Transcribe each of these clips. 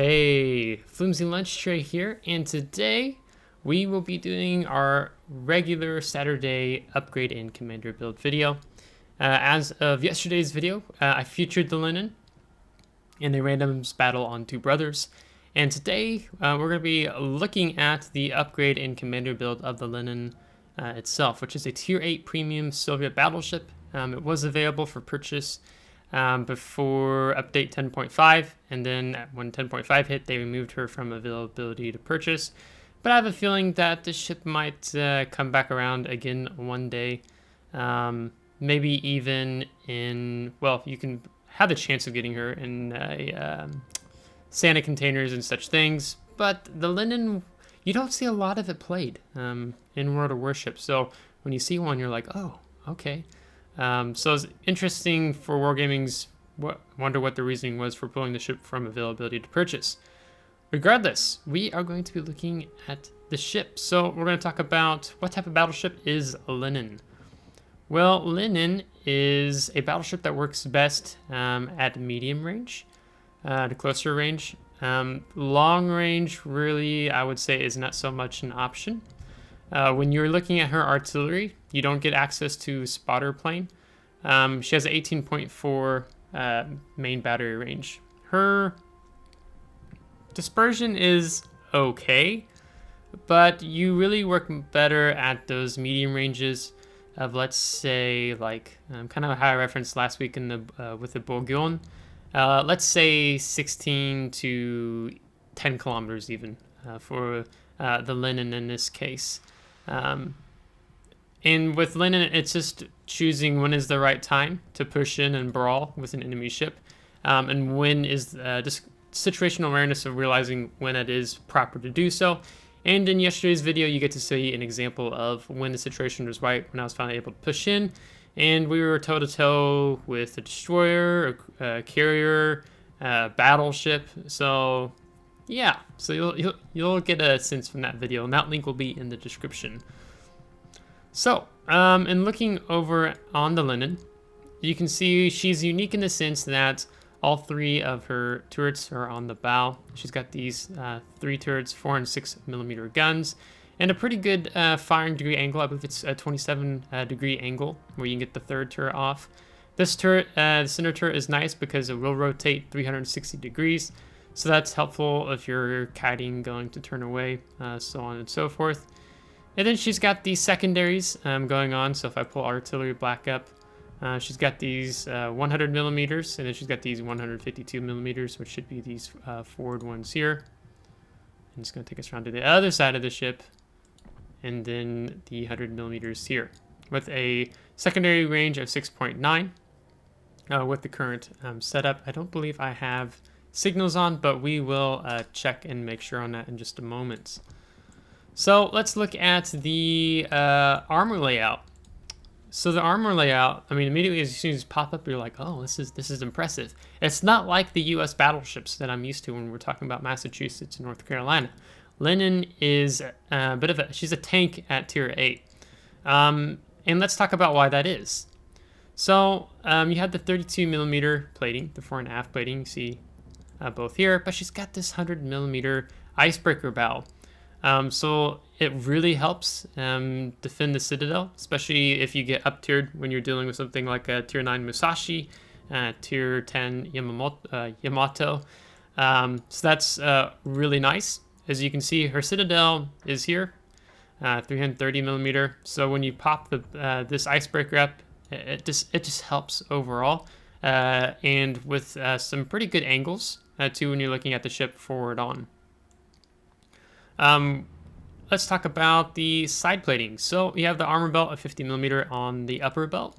Hey, FlimsyLunchTray here, and today we will be doing our regular Saturday upgrade and commander build video. As of yesterday's video, I featured the Lenin in a randoms battle on Two Brothers, and today we're going to be looking at the upgrade and commander build of the Lenin itself, which is a Tier 8 premium Soviet battleship. It was available for purchase before update 10.5, and then when 10.5 hit, they removed her from availability to purchase. But I have a feeling that this ship might come back around again one day. Maybe even in, well, you can have the chance of getting her in Santa containers and such things. But the Lenin, you don't see a lot of it played in World of Warships. So when you see one, you're like, oh, okay. So it's interesting for Wargaming's, wonder what the reasoning was for pulling the ship from availability to purchase. Regardless, we are going to be looking at the ship. So we're going to talk about what type of battleship is Lenin. Well, Lenin is a battleship that works best at medium range, to closer range. Long range, really, I would say, is not so much an option. When you're looking at her artillery, you don't get access to spotter plane. She has an 18.4 main battery range. Her dispersion is okay, but you really work better at those medium ranges of, let's say, like kind of how I referenced last week in the with the Bourgogne. Let's say 16 to 10 kilometers even for the Lenin in this case. And with Lenin, it's just choosing when is the right time to push in and brawl with an enemy ship, and when is just situational awareness of realizing when it is proper to do so. And in yesterday's video, you get to see an example of when the situation was right, when I was finally able to push in, and we were toe-to-toe with a destroyer, a carrier, a battleship. So yeah, so you'll get a sense from that video, and that link will be in the description. So, in looking over on the Lenin, you can see she's unique in the sense that all three of her turrets are on the bow. She's got these three turrets, 4 and 6 millimeter guns, and a pretty good firing degree angle. I believe it's a 27 degree angle where you can get the third turret off. This turret, the center turret, is nice because it will rotate 360 degrees. So that's helpful if you're kiting, going to turn away, so on and so forth. And then she's got these secondaries going on. So if I pull artillery black up, she's got these 100 millimeters, and then she's got these 152 millimeters, which should be these forward ones here. And it's going to take us around to the other side of the ship, and then the 100 millimeters here, with a secondary range of 6.9 with the current setup. I don't believe I have signals on, but we will check and make sure on that in just a moment. So let's look at the armor layout. So the armor layout, I mean, immediately as soon as you pop up, you're like, oh, this is impressive. It's not like the U.S. battleships that I'm used to when we're talking about Massachusetts and North Carolina. Lenin is a bit of she's a tank at Tier 8. And let's talk about why that is. So you have the 32 millimeter plating, the fore and aft plating, you see both here, but she's got this 100 millimeter icebreaker bow. So it really helps defend the Citadel, especially if you get up-tiered when you're dealing with something like a Tier 9 Musashi, Tier 10 Yamato. So that's really nice. As you can see, her Citadel is here, 330 millimeter. So when you pop this icebreaker up, it just helps overall, and with some pretty good angles too when you're looking at the ship forward on. Let's talk about the side plating. So you have the armor belt of 50 millimeter on the upper belt,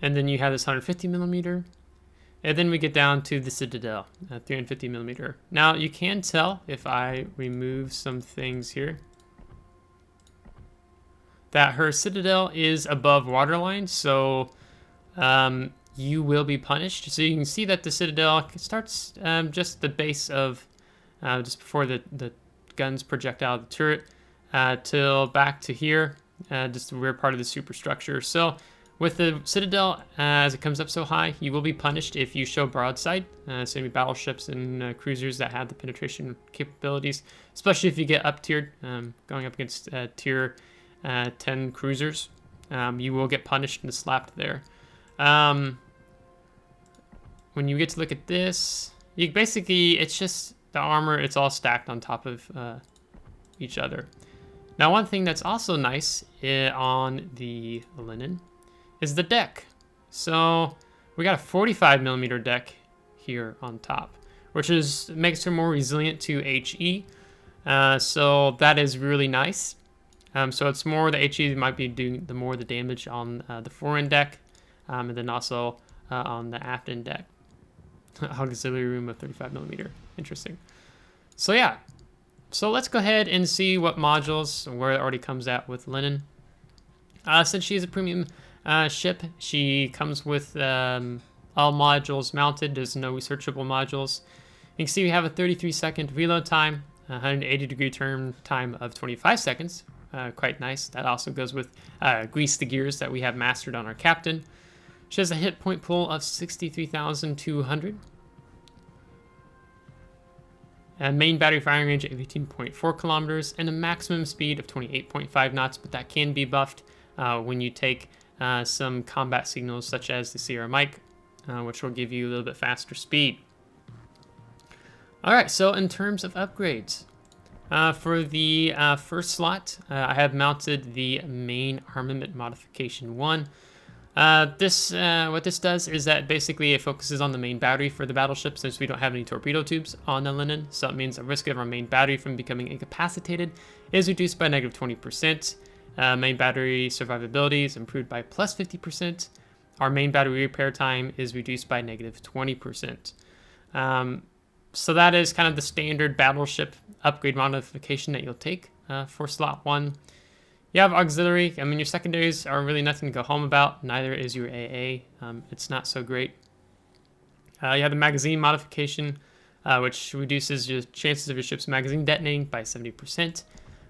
and then you have this 150 millimeter, and then we get down to the Citadel, 350 millimeter. Now you can tell if I remove some things here that her Citadel is above waterline, so you will be punished. So you can see that the Citadel starts just the base of just before the guns project out of the turret till back to here, just the rear part of the superstructure. So With the Citadel, as it comes up so high, you will be punished if you show broadside. So maybe battleships and cruisers that have the penetration capabilities, especially if you get up tiered, going up against tier 10 cruisers. You will get punished and slapped there. When you get to look at this, you basically, it's just the armor, it's all stacked on top of each other. Now, one thing that's also nice on the Lenin is the deck. So we got a 45mm deck here on top, which makes her more resilient to HE. So that is really nice. So it's more the HE might be doing the more the damage on the fore-end deck, and then also on the aft-end deck. Auxiliary room of 35mm. Interesting. So yeah. So let's go ahead and see what modules, where it already comes at with Lenin. Since she is a premium ship, she comes with all modules mounted. There's no researchable modules. You can see we have a 33-second reload time, 180-degree turn time of 25 seconds. Quite nice. That also goes with Grease the Gears that we have mastered on our captain. She has a hit point pool of 63,200. A main battery firing range of 18.4 kilometers and a maximum speed of 28.5 knots, but that can be buffed when you take some combat signals such as the Sierra Mike, which will give you a little bit faster speed. Alright, so in terms of upgrades, for the first slot, I have mounted the main armament modification 1. What this does is that basically it focuses on the main battery for the battleship, since we don't have any torpedo tubes on the Lenin. So it means the risk of our main battery from becoming incapacitated is reduced by negative 20%. Main battery survivability is improved by plus 50%. Our main battery repair time is reduced by negative 20%. So that is kind of the standard battleship upgrade modification that you'll take for slot 1. You have auxiliary. I mean, your secondaries are really nothing to go home about. Neither is your AA. It's not so great. You have the magazine modification, which reduces your chances of your ship's magazine detonating by 70%.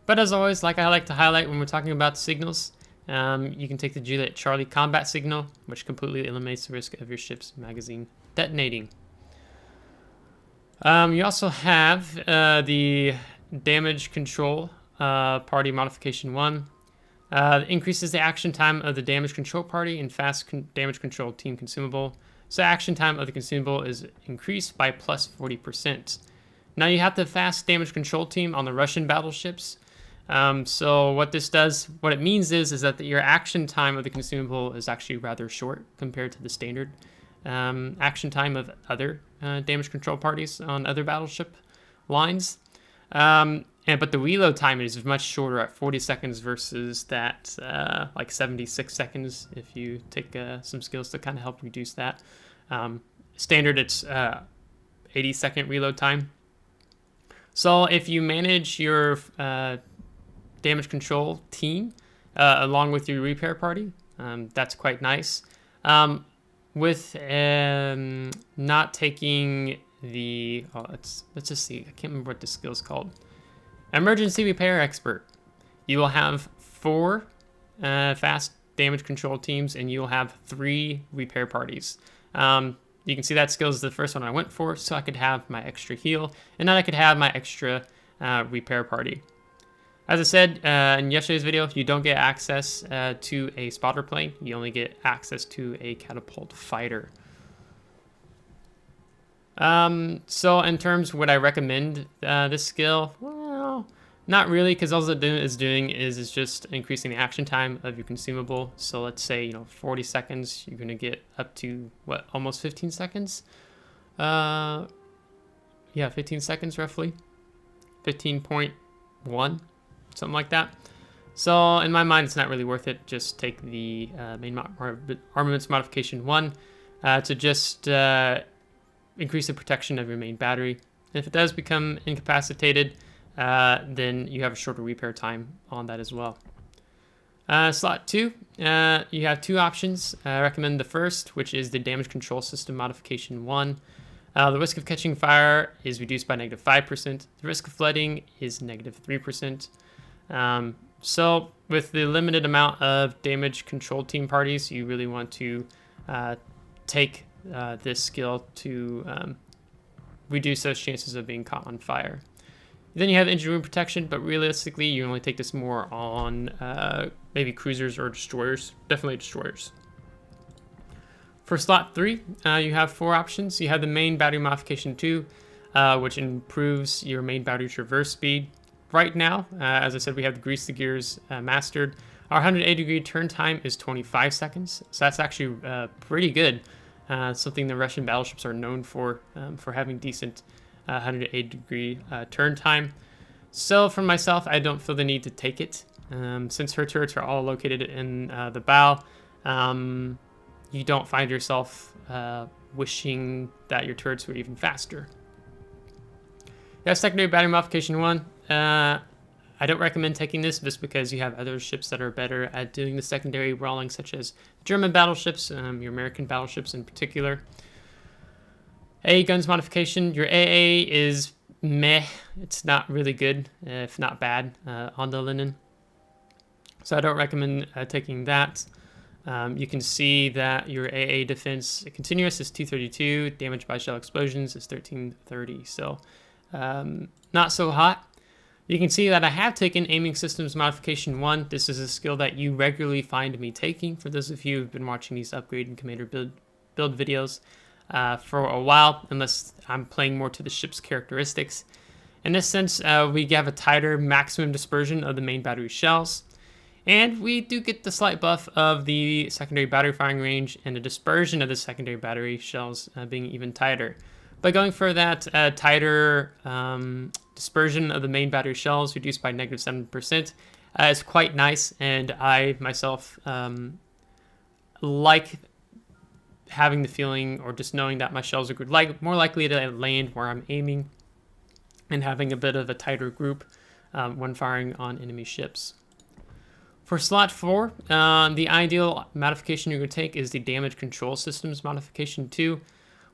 But as always, like I like to highlight when we're talking about signals, you can take the Juliet Charlie combat signal, which completely eliminates the risk of your ship's magazine detonating. You also have the damage control party modification 1. Increases the action time of the damage control party and fast damage control team consumable. So action time of the consumable is increased by plus 40%. Now you have the fast damage control team on the Russian battleships. So what this does, what it means is that your action time of the consumable is actually rather short compared to the standard action time of other damage control parties on other battleship lines. But the reload time is much shorter at 40 seconds versus that like 76 seconds if you take some skills to kind of help reduce that. Standard, it's 80-second reload time. So if you manage your damage control team along with your repair party, that's quite nice. With not taking the, let's just see, I can't remember what this skill is called. Emergency Repair Expert. You will have 4 fast damage control teams, and you will have 3 repair parties. You can see that skill is the first one I went for, so I could have my extra heal, and then I could have my extra repair party. As I said in yesterday's video, you don't get access to a spotter plane. You only get access to a catapult fighter. So in terms of would I recommend this skill? Well, not really, because all it is doing is just increasing the action time of your consumable. So let's say, 40 seconds, you're going to get up to, almost 15 seconds? Yeah, 15 seconds roughly. 15.1, something like that. So in my mind, it's not really worth it. Just take the main armaments modification 1 to just increase the protection of your main battery. And if it does become incapacitated, then you have a shorter repair time on that as well. Slot 2, you have 2 options. I recommend the first, which is the damage control system modification 1. The risk of catching fire is reduced by negative 5%. The risk of flooding is negative 3%. So with the limited amount of damage control team parties, you really want to take this skill to reduce those chances of being caught on fire. Then you have engine room protection, but realistically, you only take this more on maybe cruisers or destroyers, definitely destroyers. For slot 3, you have 4 options. You have the main battery modification 2, which improves your main battery traverse speed. Right now, as I said, we have the grease the gears mastered. Our 180-degree turn time is 25 seconds, so that's actually pretty good. Something the Russian battleships are known for having decent 180-degree turn time. So for myself, I don't feel the need to take it. Since her turrets are all located in the bow, you don't find yourself wishing that your turrets were even faster. Yeah, secondary battery modification 1. I don't recommend taking this just because you have other ships that are better at doing the secondary brawling, such as German battleships, your American battleships in particular. AA guns modification. Your AA is meh. It's not really good, if not bad, on the Lenin. So I don't recommend taking that. You can see that your AA defense continuous is 232, damage by shell explosions is 1330. So not so hot. You can see that I have taken aiming systems modification 1. This is a skill that you regularly find me taking. For those of you who've been watching these upgrade and commander build videos for a while, unless I'm playing more to the ship's characteristics. In this sense, we have a tighter maximum dispersion of the main battery shells. And we do get the slight buff of the secondary battery firing range and the dispersion of the secondary battery shells being even tighter. By going for that tighter dispersion of the main battery shells, reduced by -7%, is quite nice. And I myself like having the feeling, or just knowing that my shells are more likely to land where I'm aiming, and having a bit of a tighter group when firing on enemy ships. For slot 4, the ideal modification you're going to take is the damage control systems modification 2.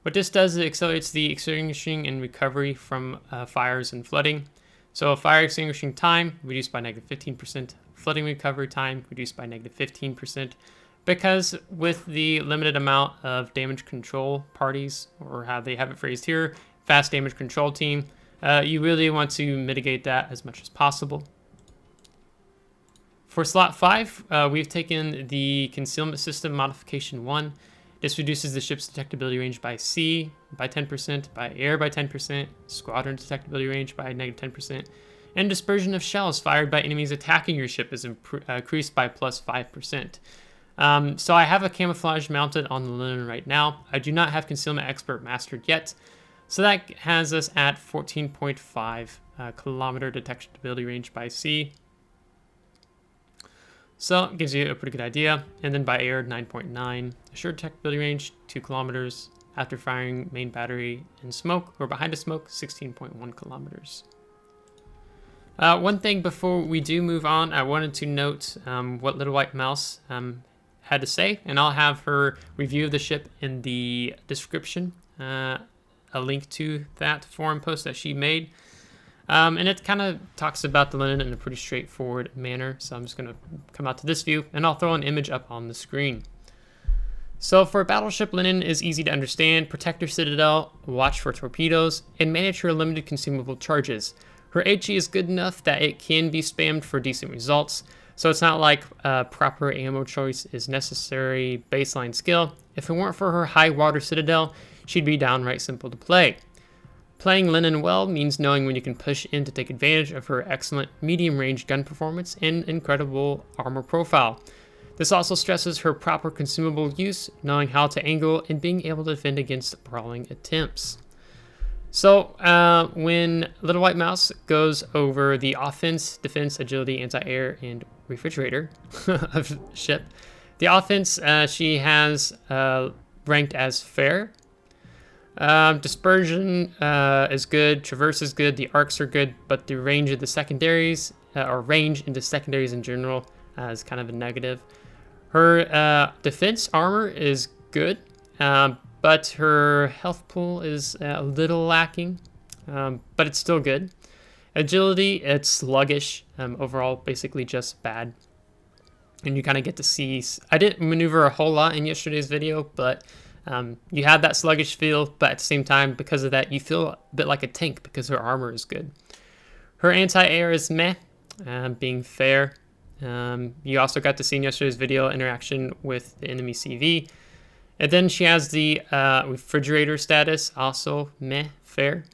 What this does is it accelerates the extinguishing and recovery from fires and flooding. So fire extinguishing time reduced by -15%, flooding recovery time reduced by -15%, because with the limited amount of damage control parties, or how they have it phrased here, fast damage control team, you really want to mitigate that as much as possible. For slot 5, we've taken the concealment system modification 1. This reduces the ship's detectability range by sea by 10%, by air by 10%, squadron detectability range by -10%, and dispersion of shells fired by enemies attacking your ship is increased by +5%. So I have a camouflage mounted on the Lenin right now. I do not have concealment expert mastered yet. So that has us at 14.5 kilometer detectability range by sea. So it gives you a pretty good idea. And then by air, 9.9. Assured detectability range, 2 kilometers. After firing main battery in smoke, or behind a smoke, 16.1 kilometers. One thing before we do move on, I wanted to note what LittleWhiteMouse had to say, and I'll have her review of the ship in the description, a link to that forum post that she made. And it kind of talks about the Lenin in a pretty straightforward manner. So I'm just going to come out to this view, and I'll throw an image up on the screen. So for a battleship, Lenin is easy to understand. Protect your citadel, watch for torpedoes, and manage her limited consumable charges. Her HE is good enough that it can be spammed for decent results. So it's not like proper ammo choice is necessary baseline skill. If it weren't for her high water citadel, she'd be downright simple to play. Playing Lenin well means knowing when you can push in to take advantage of her excellent medium-range gun performance and incredible armor profile. This also stresses her proper consumable use, knowing how to angle and being able to defend against brawling attempts. So when LittleWhiteMouse goes over the offense, defense, agility, anti-air, and refrigerator of the ship, the offense she has ranked as fair. Dispersion is good, traverse is good, the arcs are good, but the range of the secondaries, or range into secondaries in general, is kind of a negative. Her defense armor is good, but her health pool is a little lacking, but it's still good. Agility, it's sluggish, overall, basically just bad. And you kind of get to see, I didn't maneuver a whole lot in yesterday's video, but you have that sluggish feel, but at the same time, because of that, you feel a bit like a tank because her armor is good. Her anti-air is meh, being fair. You also got to see in yesterday's video interaction with the enemy CV. And then she has the refrigerator status, also meh, fair.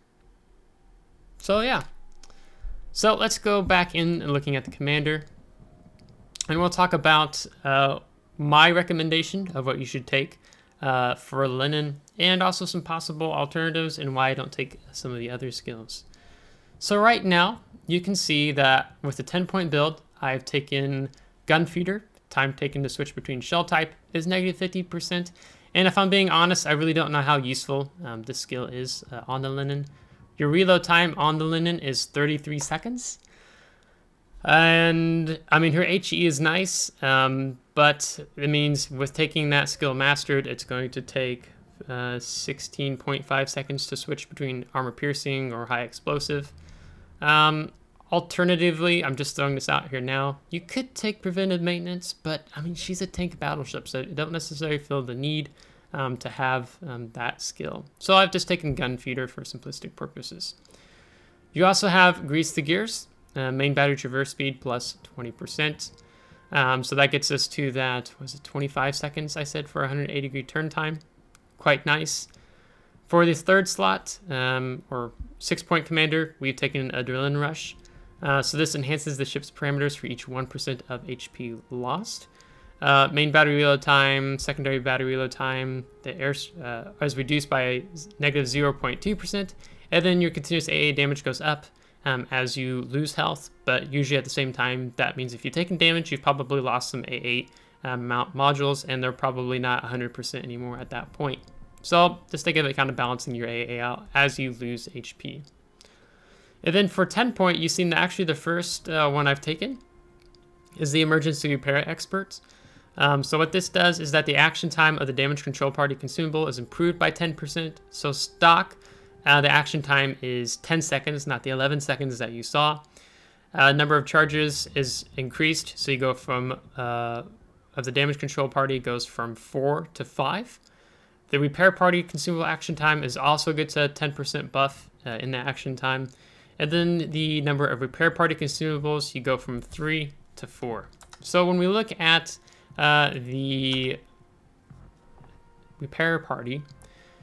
So yeah. So let's go back in and looking at the commander. And we'll talk about my recommendation of what you should take for Lenin, and also some possible alternatives and why I don't take some of the other skills. So right now, you can see that with the 10-point build, I've taken Gun Feeder. Time taken to switch between shell type is negative 50%. And if I'm being honest, I really don't know how useful this skill is on the Lenin. Your reload time on the Lenin is 33 seconds. And I mean, her HE is nice, but it means with taking that skill mastered, it's going to take 16.5 seconds to switch between armor piercing or high explosive. Alternatively, I'm just throwing this out here now, you could take preventive maintenance, but I mean, she's a tank battleship, so you don't necessarily feel the need to have that skill. So I've just taken Gun Feeder for simplistic purposes. You also have Grease the Gears. Main battery traverse speed plus 20%. So that gets us to that, was it 25 seconds I said for 180 degree turn time? Quite nice. For the third slot, or 6-point commander, we've taken Adrenaline Rush. So this enhances the ship's parameters for each 1% of HP lost. Main battery reload time, secondary battery reload time, the air is reduced by negative 0.2%, and then your continuous AA damage goes up as you lose health, but usually at the same time, that means if you've taken damage, you've probably lost some A8 mount modules, and they're probably not 100% anymore at that point. So just think of it kind of balancing your AA out as you lose HP. And then for 10-point, you've seen that actually the first one I've taken is the Emergency Repair Expert. So what this does is that the action time of the damage control party consumable is improved by 10%. So stock, the action time is 10 seconds, not the 11 seconds that you saw. Number of charges is increased, so you go from, of the damage control party goes from 4 to 5. The repair party consumable action time is also gets a 10% buff in the action time. And then the number of repair party consumables, you go from 3 to 4. So when we look at the repair party,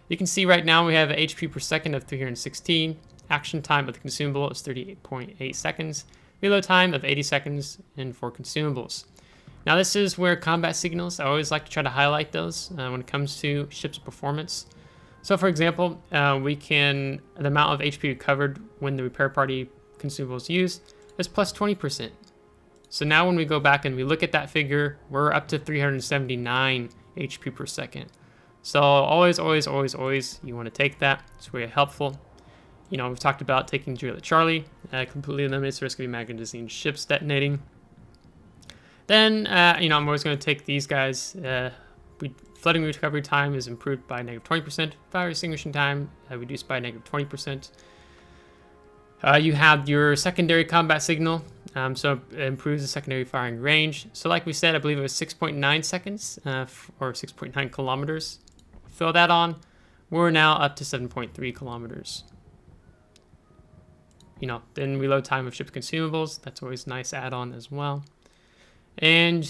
you can see right now we have an HP per second of 316. Action time of the consumable is 38.8 seconds. Reload time of 80 seconds, and for consumables. Now this is where combat signals, I always like to try to highlight those when it comes to ship's performance. So for example, the amount of HP recovered when the repair party consumable is used is plus 20%. So now when we go back and we look at that figure, we're up to 379 HP per second. So always, always, always, always, you want to take that. It's very helpful. You know, we've talked about taking Juliet Charlie, completely eliminates the risk of your magazine ships detonating. Then, you know, I'm always going to take these guys. Flooding recovery time is improved by negative 20%. Fire extinguishing time reduced by negative 20%. You have your secondary combat signal, so it improves the secondary firing range. So like we said, I believe it was 6.9 seconds or 6.9 kilometers. Fill that on, we're now up to 7.3 kilometers. You know, then reload time of ship consumables, that's always a nice add-on as well. And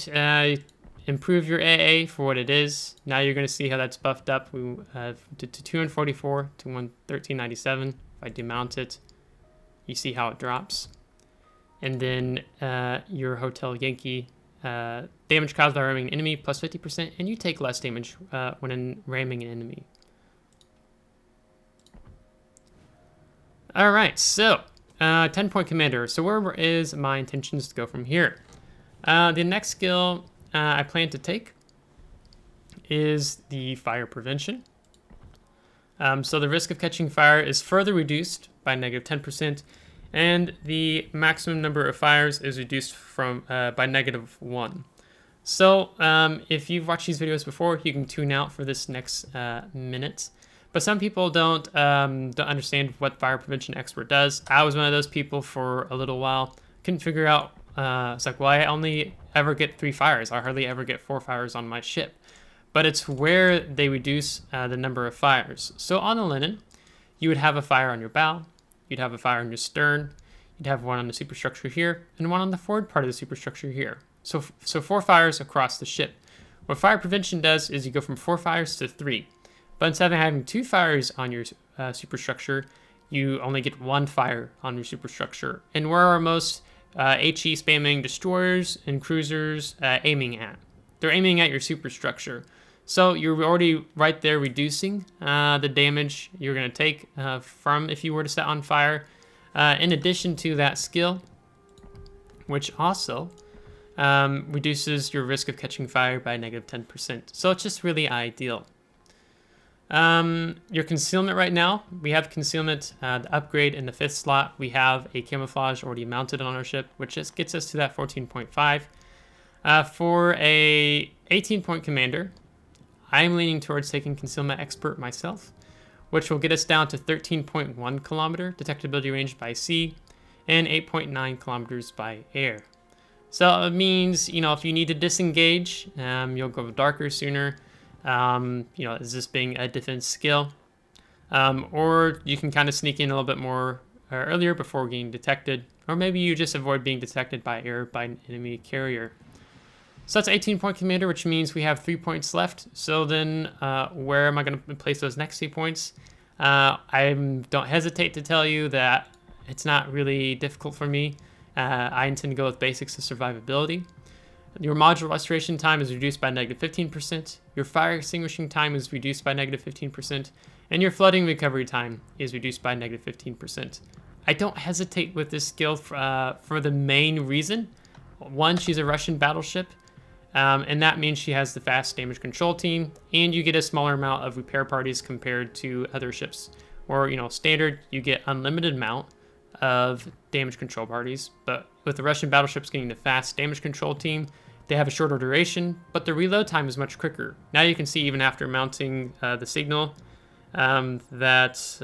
improve your AA for what it is. Now you're going to see how that's buffed up. We to 244 to 113.97. If I demount it, you see how it drops. And then your Hotel Yankee damage caused by ramming an enemy plus 50%, and you take less damage when ramming an enemy. All right, so 10-point commander. So where is my intentions to go from here? The next skill I plan to take is the fire prevention. So the risk of catching fire is further reduced by negative 10%, and the maximum number of fires is reduced from by negative 1. So if you've watched these videos before, you can tune out for this next minute. But some people don't understand what fire prevention expert does. I was one of those people for a little while. Couldn't figure out. It's like, well, I only ever get 3 fires. I hardly ever get 4 fires on my ship. But it's where they reduce the number of fires. So on the Lenin, you would have a fire on your bow. You'd have a fire on your stern. You'd have one on the superstructure here, and one on the forward part of the superstructure here. So 4 fires across the ship. What fire prevention does is you go from 4 fires to 3. But instead of having 2 fires on your superstructure, you only get 1 fire on your superstructure. And where are most HE spamming destroyers and cruisers aiming at? They're aiming at your superstructure. So you're already right there reducing the damage you're going to take from if you were to set on fire. In addition to that skill, which also reduces your risk of catching fire by -10%. So it's just really ideal. Your concealment right now, we have concealment, the upgrade in the 5th slot. We have a camouflage already mounted on our ship, which just gets us to that 14.5. For a 18-point commander, I'm leaning towards taking concealment expert myself, which will get us down to 13.1 kilometer detectability range by sea and 8.9 kilometers by air. So it means, if you need to disengage, you'll go darker sooner. Is this being a defense skill? Or you can kind of sneak in a little bit more earlier before getting detected. Or maybe you just avoid being detected by air by an enemy carrier. So that's 18-point commander, which means we have 3 points left. So then where am I going to place those next 3 points? I don't hesitate to tell you that it's not really difficult for me. I intend to go with basics of survivability. Your module restoration time is reduced by -15%. Your fire extinguishing time is reduced by -15%. And your flooding recovery time is reduced by -15%. I don't hesitate with this skill for the main reason. One, she's a Russian battleship. And that means she has the fast damage control team, and you get a smaller amount of repair parties compared to other ships. Or, standard, you get unlimited amount of damage control parties. But with the Russian battleships getting the fast damage control team, they have a shorter duration, but the reload time is much quicker. Now you can see even after mounting the signal that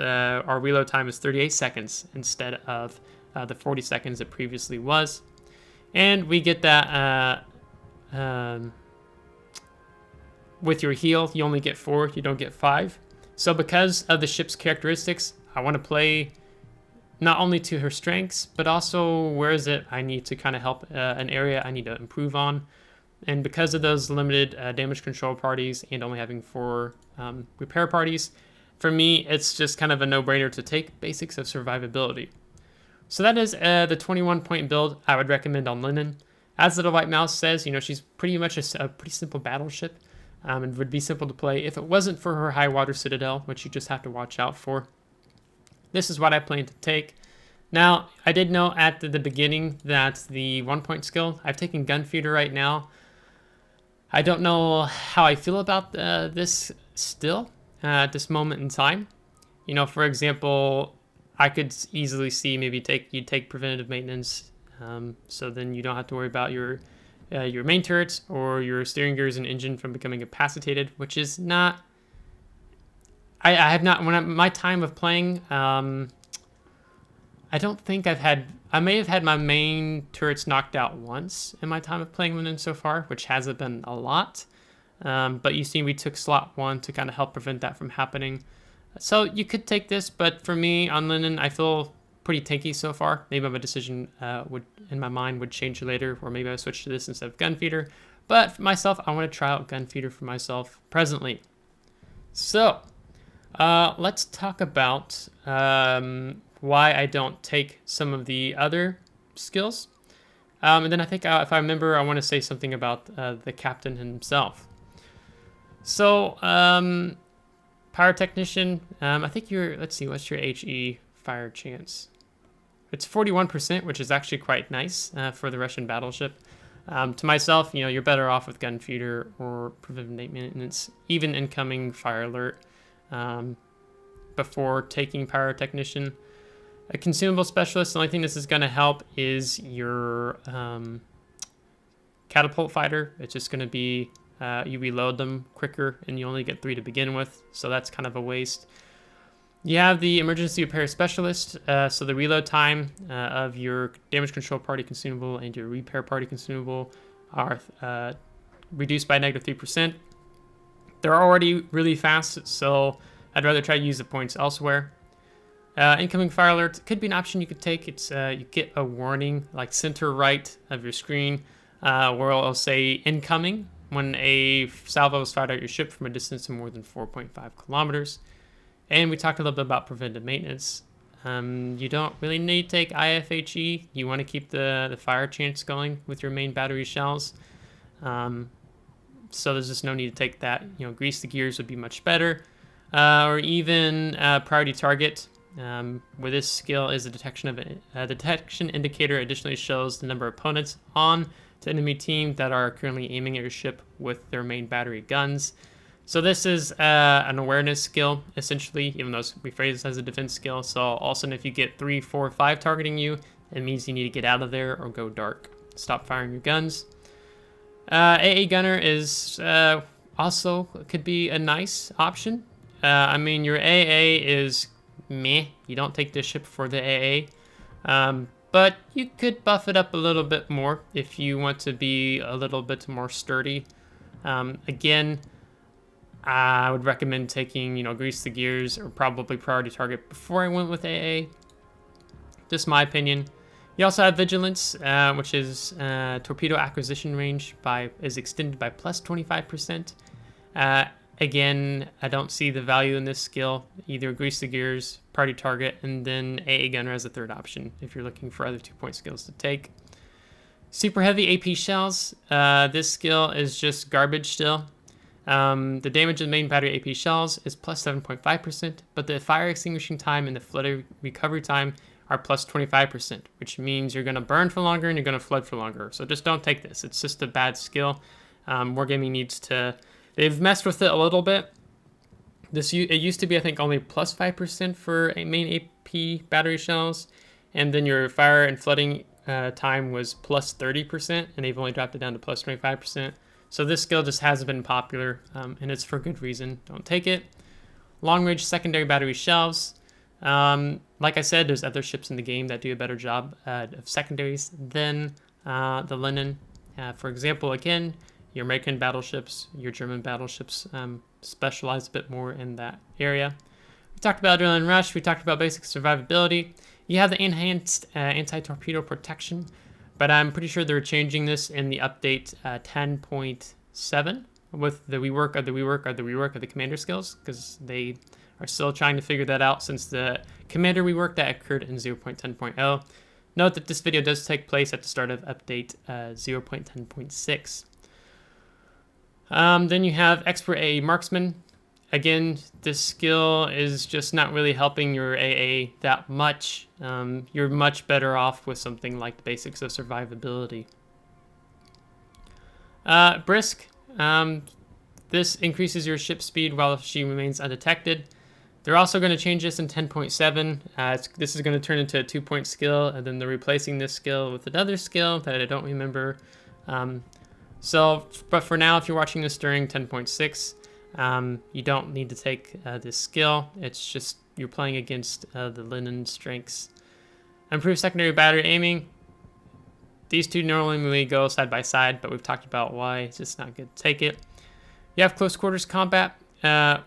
our reload time is 38 seconds instead of the 40 seconds it previously was. And we get that with your heal, you only get 4, you don't get 5. So because of the ship's characteristics, I want to play not only to her strengths, but also where is it I need to kind of help an area I need to improve on. And because of those limited damage control parties and only having 4 repair parties, for me, it's just kind of a no-brainer to take basics of survivability. So that is the 21-point build I would recommend on Lenin. As LittleWhiteMouse says, she's pretty much a pretty simple battleship and would be simple to play if it wasn't for her high water citadel, which you just have to watch out for. This is what I plan to take. Now, I did know at the beginning that the 1-point skill, I've taken Gunfeeder right now. I don't know how I feel about this still at this moment in time. For example, I could easily see maybe you'd take preventative maintenance. So then you don't have to worry about your main turrets or your steering gears and engine from becoming incapacitated, which is not. I have not my time of playing. I don't think I've had. I may have had my main turrets knocked out once in my time of playing Lenin so far, which hasn't been a lot. But you see, we took slot 1 to kind of help prevent that from happening. So you could take this, but for me on Lenin, I feel pretty tanky so far. Maybe my decision in my mind would change later, or maybe I would switch to this instead of Gunfeeder. But for myself, I want to try out Gunfeeder for myself presently. So let's talk about why I don't take some of the other skills. And then I think if I remember, I want to say something about the captain himself. So Pyrotechnician, I think let's see, what's your HE fire chance? It's 41%, which is actually quite nice for the Russian battleship. To myself, you're better off with Gunfeeder or preventive maintenance, even incoming fire alert, before taking Pyrotechnician. A consumable specialist, the only thing this is going to help is your catapult fighter. It's just going to be you reload them quicker, and you only get 3 to begin with, so that's kind of a waste. You have the emergency repair specialist, so the reload time of your damage control party consumable and your repair party consumable are reduced by -3%. They're already really fast, so I'd rather try to use the points elsewhere. Incoming fire alert could be an option you could take. It's you get a warning like center right of your screen where it'll say incoming when a salvo is fired at your ship from a distance of more than 4.5 kilometers. And we talked a little bit about preventive maintenance. You don't really need to take IFHE. You want to keep the fire chance going with your main battery shells. So there's just no need to take that. Grease the gears would be much better. Or even priority target, where this skill is the detection indicator. Additionally shows the number of opponents on the enemy team that are currently aiming at your ship with their main battery guns. So this is an awareness skill, essentially, even though it's rephrased as a defense skill. So all of a sudden, if you get 3, 4, 5 targeting you, it means you need to get out of there or go dark. Stop firing your guns. AA Gunner is also could be a nice option. I mean, your AA is meh. You don't take this ship for the AA. But you could buff it up a little bit more if you want to be a little bit more sturdy. Again, I would recommend taking, Grease the Gears or probably Priority Target before I went with AA. Just my opinion. You also have Vigilance, which is torpedo acquisition range is extended by plus 25%. Again, I don't see the value in this skill. Either Grease the Gears, Priority Target, and then AA Gunner as a third option if you're looking for other 2-point skills to take. Super Heavy AP Shells. This skill is just garbage still. The damage of the main battery AP shells is plus 7.5%, but the fire extinguishing time and the flood recovery time are plus 25%, which means you're going to burn for longer and you're going to flood for longer. So just don't take this. It's just a bad skill. Wargaming needs to... They've messed with it a little bit. It used to be, I think, only plus 5% for main AP battery shells, and then your fire and flooding time was plus 30%, and they've only dropped it down to plus 25%. So this skill just hasn't been popular, and it's for good reason. Don't take it. Long-range secondary battery shells. Like I said, there's other ships in the game that do a better job of secondaries than the Lenin. For example, again, your American battleships, your German battleships specialize a bit more in that area. We talked about adrenaline rush. We talked about basic survivability. You have the enhanced anti-torpedo protection, but I'm pretty sure they're changing this in the update 10.7 with the rework of the rework of the rework of the commander skills, because they are still trying to figure that out since the commander rework that occurred in 0.10.0. Note that this video does take place at the start of update 0.10.6. Then you have Expert AA Marksman. Again, this skill is just not really helping your AA that much. You're much better off with something like the basics of survivability. Brisk. This increases your ship speed while she remains undetected. They're also going to change this in 10.7. This is going to turn into a 2-point skill, and then they're replacing this skill with another skill that I don't remember. But for now, if you're watching this during 10.6, you don't need to take this skill. It's just you're playing against the Lenin strengths. Improved secondary battery aiming. These two normally go side by side, but we've talked about why it's just not good to take it. You have close quarters combat.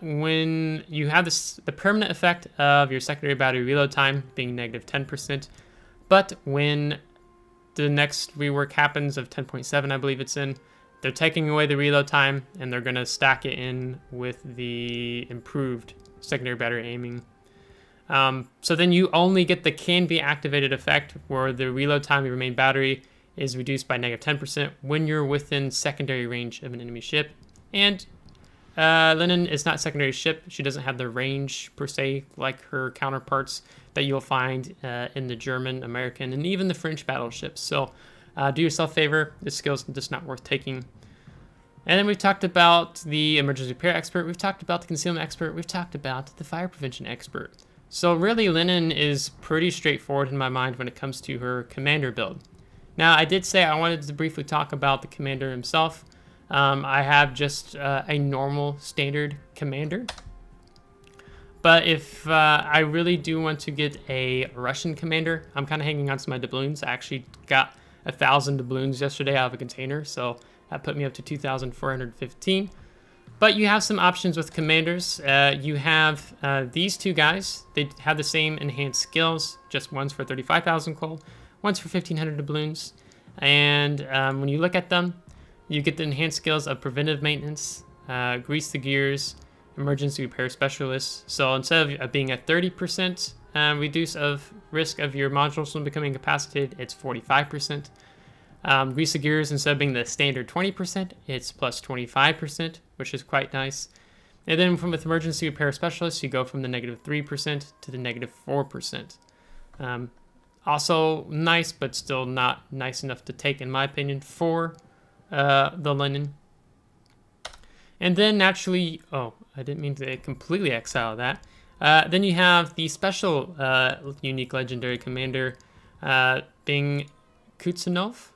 When you have the permanent effect of your secondary battery reload time being negative 10%, but when the next rework happens of 10.7, I believe it's in, they're taking away the reload time and they're going to stack it in with the improved secondary battery aiming. So then you only get the can be activated effect where the reload time of your main battery is reduced by negative 10% when you're within secondary range of an enemy ship. And Lenin is not secondary ship. She doesn't have the range per se like her counterparts that you'll find in the German, American, and even the French battleships. So do yourself a favor. This skill is just not worth taking. And then we've talked about the emergency repair expert. We've talked about the concealment expert. We've talked about the fire prevention expert. So really, Lenin is pretty straightforward in my mind when it comes to her commander build. Now, I did say I wanted to briefly talk about the commander himself. I have just a normal standard commander. But if I really do want to get a Russian commander, I'm kind of hanging on to my doubloons. I actually got 1,000 doubloons yesterday out of a container, so that put me up to 2,415. But you have some options with commanders. You have these two guys. They have the same enhanced skills, just one's for 35,000 coal, one's for 1,500 doubloons. And when you look at them, you get the enhanced skills of preventive maintenance, grease the gears, emergency repair specialist. So instead of being at 30% reduce of risk of your modules from becoming incapacitated, it's 45%. Grease the gears, instead of being the standard 20%, it's plus 25%, which is quite nice. And then with emergency repair specialist, you go from the negative 3% to the negative 4%. Also nice, but still not nice enough to take, in my opinion, for the Lenin. And then naturally, oh, I didn't mean to completely exile that. Then you have the special unique legendary commander being Kuznetsov.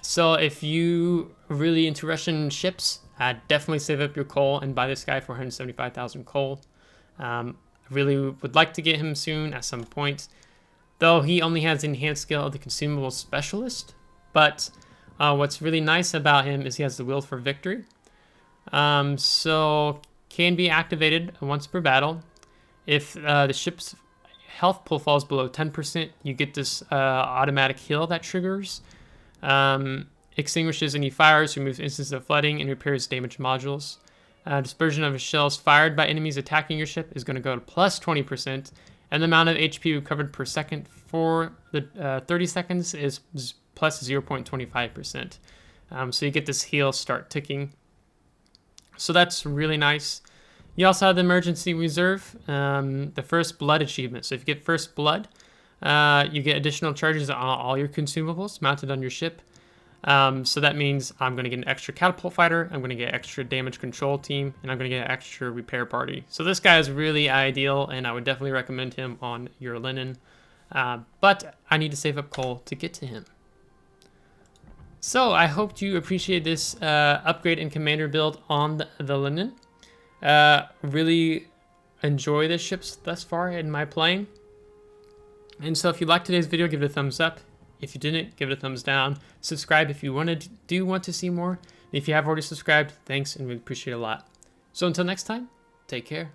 So if you are really into Russian ships, definitely save up your coal and buy this guy for 175,000 coal. I really would like to get him soon at some point, though he only has the enhanced skill of the Consumables specialist. But what's really nice about him is he has the will for victory. So can be activated once per battle. If the ship's health pool falls below 10%, you get this automatic heal that triggers. Extinguishes any fires, removes instances of flooding, and repairs damaged modules. Dispersion of shells fired by enemies attacking your ship is going to go to plus 20%, and the amount of HP recovered per second for the 30 seconds is plus 0.25%. So you get this heal start ticking. So that's really nice. You also have the emergency reserve, the first blood achievement. So if you get first blood, you get additional charges on all your consumables mounted on your ship. So that means I'm going to get an extra catapult fighter, I'm going to get extra damage control team, and I'm going to get an extra repair party. So this guy is really ideal, and I would definitely recommend him on your Lenin. But I need to save up coal to get to him. So I hope you appreciate this upgrade and commander build on the Lenin. Really enjoy the ships thus far in my playing. And so if you liked today's video, give it a thumbs up. If you didn't, give it a thumbs down. Subscribe if you do want to see more. And if you have already subscribed, thanks, and we appreciate it a lot. So until next time, take care.